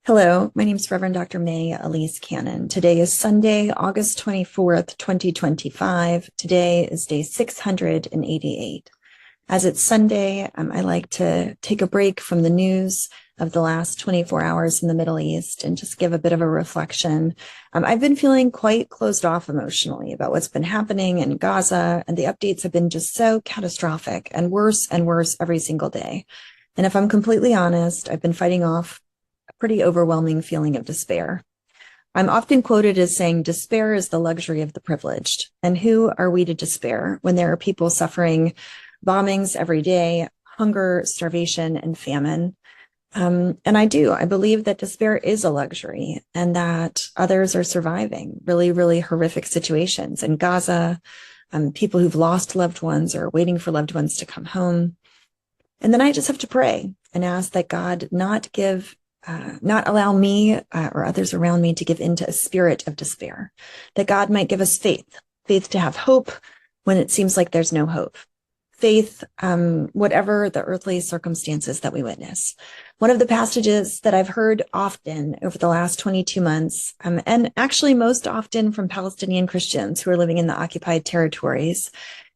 Hello, my name is Reverend Dr. May Elise Cannon. Today is Sunday, August 24th, 2025. Today is day 688. As it's Sunday, I like to take a break from the news of the last 24 hours in the Middle East and just give a bit of a reflection. I've been feeling quite closed off emotionally about what's been happening in Gaza, and the updates have been just so catastrophic and worse every single day. And if I'm completely honest, I've been fighting off pretty overwhelming feeling of despair. I'm often quoted as saying, despair is the luxury of the privileged. And who are we to despair when there are people suffering bombings every day, hunger, starvation, and famine? And I believe that despair is a luxury and that others are surviving really horrific situations in Gaza, people who've lost loved ones or waiting for loved ones to come home. And then I just have to pray and ask that God not allow me or others around me to give into a spirit of despair, that God might give us faith to have hope when it seems like there's no hope, faith, whatever the earthly circumstances that we witness. One of the passages that I've heard often over the last 22 months, and actually most often from Palestinian Christians who are living in the occupied territories,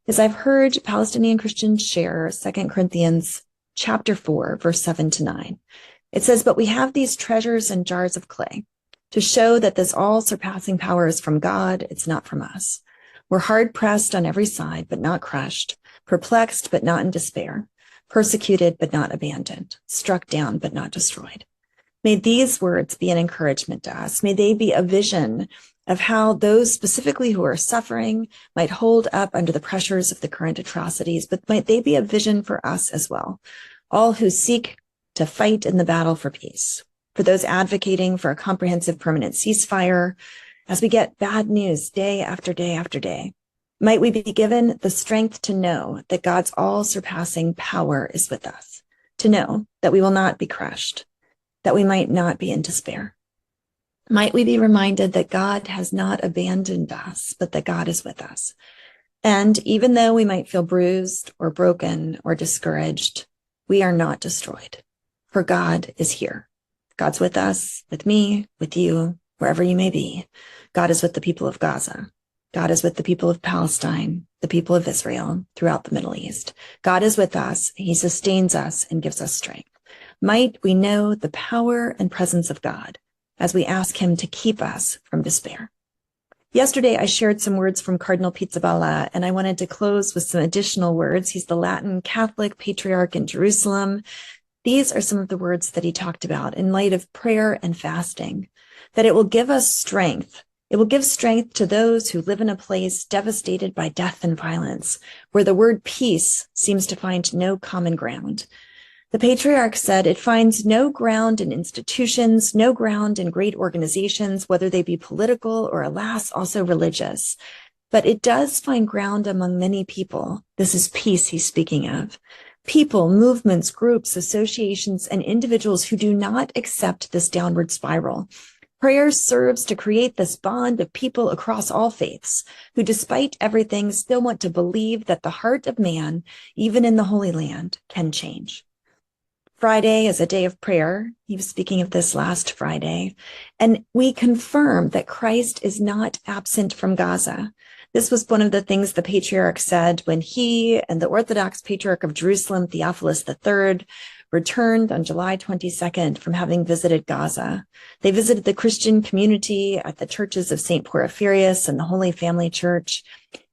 is I've heard Palestinian Christians share 2 Corinthians chapter 4, verse 7-9. It says, "But we have these treasures in jars of clay to show that this all-surpassing power is from God. It's not from us. We're hard-pressed on every side, but not crushed, perplexed, but not in despair, persecuted, but not abandoned, struck down, but not destroyed." May these words be an encouragement to us. May they be a vision of how those specifically who are suffering might hold up under the pressures of the current atrocities, but might they be a vision for us as well, all who seek to fight in the battle for peace, for those advocating for a comprehensive permanent ceasefire, as we get bad news day after day after day. Might we be given the strength to know that God's all-surpassing power is with us, to know that we will not be crushed, that we might not be in despair. Might we be reminded that God has not abandoned us, but that God is with us. And even though we might feel bruised or broken or discouraged, we are not destroyed. For God is here. God's with us, with me, with you, wherever you may be. God is with the people of Gaza. God is with the people of Palestine, the people of Israel, throughout the Middle East. God is with us. He sustains us and gives us strength. Might we know the power and presence of God as we ask him to keep us from despair. Yesterday, I shared some words from Cardinal Pizzaballa, and I wanted to close with some additional words. He's the Latin Catholic Patriarch in Jerusalem. These are some of the words that he talked about in light of prayer and fasting, that it will give us strength. It will give strength to those who live in a place devastated by death and violence, where the word peace seems to find no common ground. The Patriarch said it finds no ground in institutions, no ground in great organizations, whether they be political or, alas, also religious. But it does find ground among many people. This is peace he's speaking of. People, movements, groups, associations, and individuals who do not accept this downward spiral. Prayer serves to create this bond of people across all faiths who, despite everything, still want to believe that the heart of man, even in the Holy Land, can change. Friday is a day of prayer. He was speaking of this last Friday. And we confirm that Christ is not absent from Gaza. This was one of the things the Patriarch said when he and the Orthodox Patriarch of Jerusalem, Theophilus III, returned on July 22nd from having visited Gaza. They visited the Christian community at the churches of St. Porphyrius and the Holy Family Church.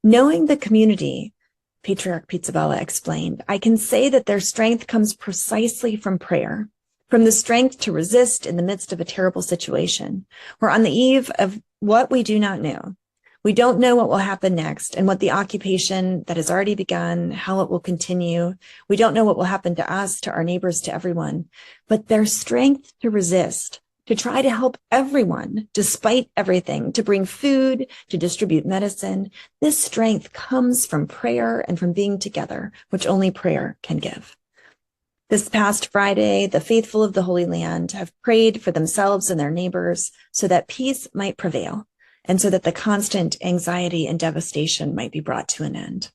Knowing the community, Patriarch Pizzaballa explained, I can say that their strength comes precisely from prayer, from the strength to resist in the midst of a terrible situation. We're on the eve of what we do not know. We don't know what will happen next and what the occupation that has already begun, how it will continue. We don't know what will happen to us, to our neighbors, to everyone. But their strength to resist, to try to help everyone, despite everything, to bring food, to distribute medicine, this strength comes from prayer and from being together, which only prayer can give. This past Friday, the faithful of the Holy Land have prayed for themselves and their neighbors so that peace might prevail, and so that the constant anxiety and devastation might be brought to an end.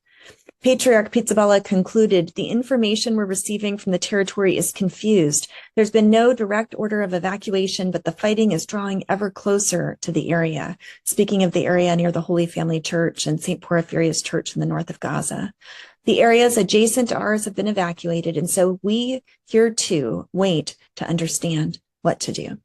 Patriarch Pizzaballa concluded, the information we're receiving from the territory is confused. There's been no direct order of evacuation, but the fighting is drawing ever closer to the area. Speaking of the area near the Holy Family Church and St. Porphyrius Church in the north of Gaza. The areas adjacent to ours have been evacuated, and so we here too wait to understand what to do.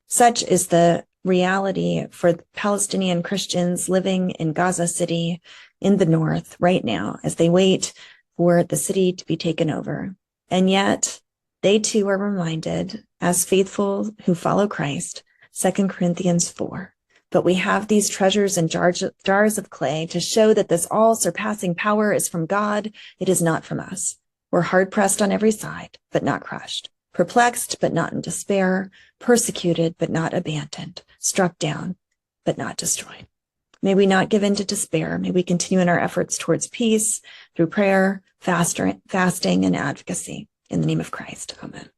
Such is the reality for Palestinian Christians living in Gaza City in the north right now as they wait for the city to be taken over. And yet they too are reminded, as faithful who follow Christ, 2 Corinthians 4. But we have these treasures in jars of clay to show that this all-surpassing power is from God. It is not from us. We're hard-pressed on every side, but not crushed. Perplexed, but not in despair. Persecuted, but not abandoned. Struck down, but not destroyed. May we not give in to despair. May we continue in our efforts towards peace through prayer, fasting, and advocacy. In the name of Christ, amen.